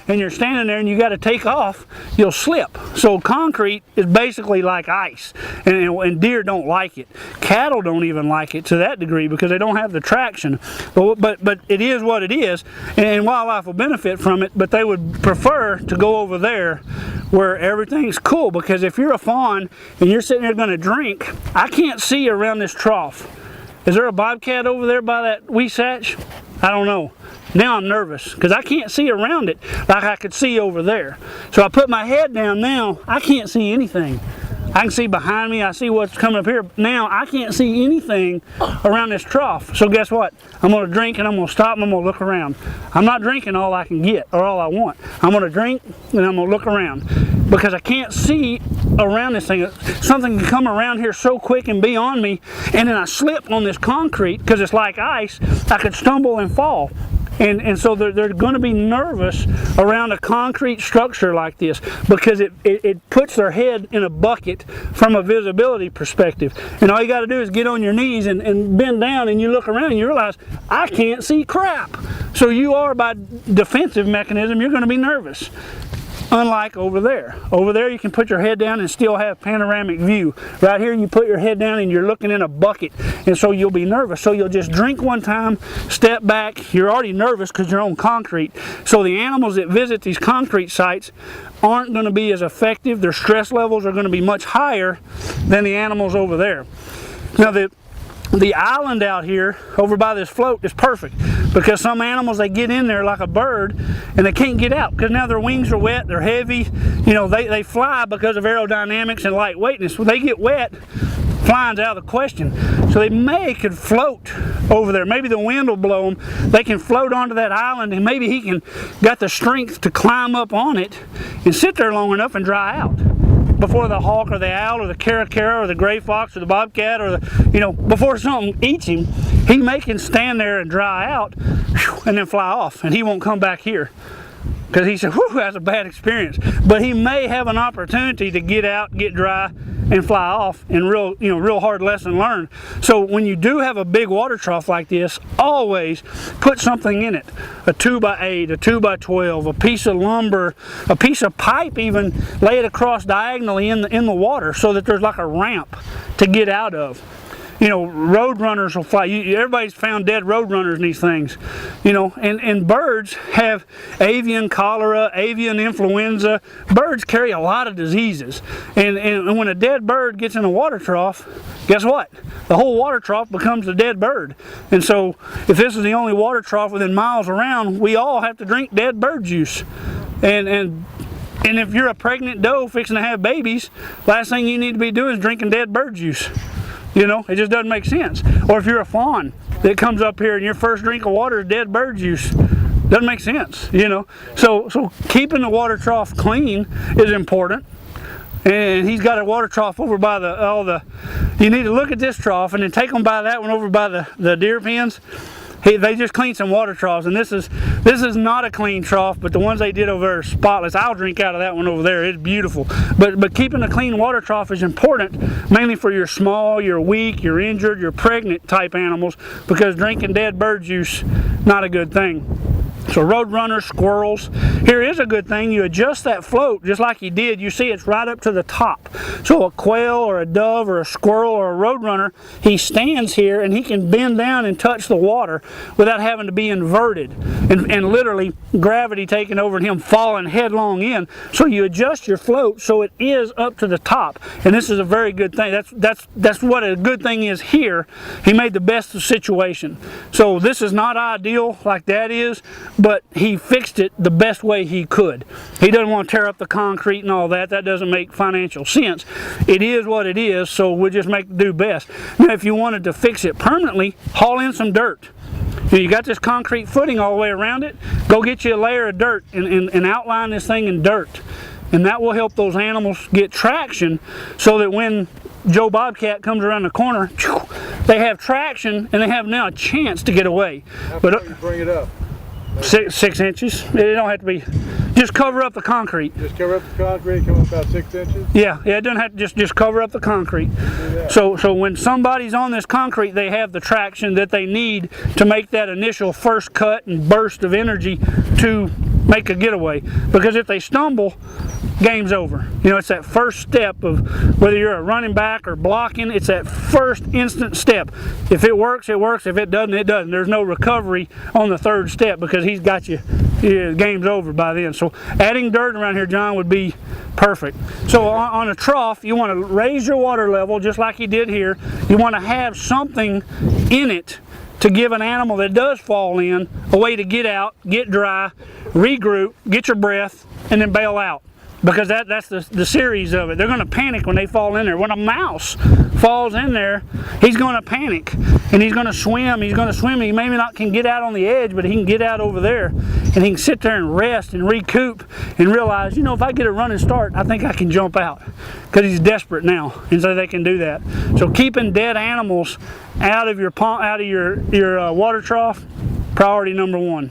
and you're standing there and you got to take off, you'll slip. So concrete is basically like ice, and deer don't like it. Cattle don't even like it to that degree because they don't have the traction. But it is what it is, and wildlife will benefit from it, but they would prefer to go over there where everything's cool, because if you're a fawn and you're sitting there going to drink, I can't see around this trough. Is there a bobcat over there by that wee satch? I don't know. Now I'm nervous because I can't see around it like I could see over there. So I put my head down now, I can't see anything. I can see behind me, I see what's coming up here. Now I can't see anything around this trough. So guess what? I'm gonna drink and I'm gonna stop and I'm gonna look around. I'm not drinking all I can get or all I want. I'm gonna drink and I'm gonna look around because I can't see around this thing. Something can come around here so quick and be on me, and then I slip on this concrete because it's like ice. I could stumble and fall. And so they're going to be nervous around a concrete structure like this because it puts their head in a bucket from a visibility perspective. And all you got to do is get on your knees and bend down, and you look around and you realize, I can't see crap. So you are, by defensive mechanism, you're going to be nervous. Unlike over there. Over there you can put your head down and still have panoramic view. Right here you put your head down and you're looking in a bucket, and so you'll be nervous. So you'll just drink one time, step back. You're already nervous because you're on concrete. So the animals that visit these concrete sites aren't going to be as effective. Their stress levels are going to be much higher than the animals over there. Now the island out here over by this float is perfect because some animals, they get in there like a bird and they can't get out because now their wings are wet, they're heavy, you know, they fly because of aerodynamics and lightweightness. When they get wet, flying's out of the question. So they could float over there. Maybe the wind will blow them. They can float onto that island, and maybe he can got the strength to climb up on it and sit there long enough and dry out before the hawk or the owl or the caracara or the gray fox or the bobcat or the, you know, before something eats him, he can stand there and dry out and then fly off, and he won't come back here because he said, whew, that's a bad experience. But he may have an opportunity to get out, get dry, and fly off, and real hard lesson learned. So when you do have a big water trough like this, always put something in it. A 2x8, a 2x12, a piece of lumber, a piece of pipe, even lay it across diagonally in the water so that there's like a ramp to get out of. You know, road runners will fly. Everybody's found dead road runners in these things. You know, and birds have avian cholera, avian influenza. Birds carry a lot of diseases. And when a dead bird gets in a water trough, guess what? The whole water trough becomes a dead bird. And so if this is the only water trough within miles around, we all have to drink dead bird juice. And if you're a pregnant doe fixing to have babies, last thing you need to be doing is drinking dead bird juice. You know, it just doesn't make sense. Or if you're a fawn that comes up here and your first drink of water is dead bird juice, doesn't make sense, you know. So keeping the water trough clean is important. And he's got a water trough over by you need to look at this trough and then take them by that one over by the deer pens. They just cleaned some water troughs, and this is not a clean trough, but the ones they did over there are spotless. I'll drink out of that one over there. It's beautiful. But keeping a clean water trough is important, mainly for your small, your weak, your injured, your pregnant type animals, because drinking dead bird juice, not a good thing. So road runners, squirrels, here is a good thing. You adjust that float just like you did. You see it's right up to the top. So a quail or a dove or a squirrel or a road runner, he stands here and he can bend down and touch the water without having to be inverted and literally gravity taking over and him falling headlong in. So you adjust your float so it is up to the top. And this is a very good thing. That's what a good thing is here. He made the best of the situation. So this is not ideal like that is, but he fixed it the best way he could. He doesn't want to tear up the concrete and all that. That doesn't make financial sense. It is what it is, so we'll just do best. Now, if you wanted to fix it permanently, haul in some dirt. You got this concrete footing all the way around it, go get you a layer of dirt and outline this thing in dirt. And that will help those animals get traction so that when Joe Bobcat comes around the corner, they have traction and they have now a chance to get away. How far you bring it up? 6 inches. It don't have to be. Just cover up the concrete. Just cover up the concrete, come up about 6 inches? Yeah, it doesn't have to just cover up the concrete. So when somebody's on this concrete, they have the traction that they need to make that initial first cut and burst of energy to make a getaway, because if they stumble, game's over. You know, it's that first step of whether you're a running back or blocking, it's that first instant step. If it works, it works. If it doesn't, it doesn't. There's no recovery on the third step because he's got you. Yeah, game's over by then. So adding dirt around here, John, would be perfect. So on a trough, you want to raise your water level just like you did here. You want to have something in it to give an animal that does fall in a way to get out, get dry, regroup, get your breath, and then bail out. Because that's the series of it. They're going to panic when they fall in there. When a mouse falls in there, he's going to panic and he's going to swim. He's going to swim. He maybe not can get out on the edge, but he can get out over there and he can sit there and rest and recoup and realize, you know, if I get a running start, I think I can jump out, because he's desperate now, and so they can do that. So keeping dead animals out of your water trough, priority number one.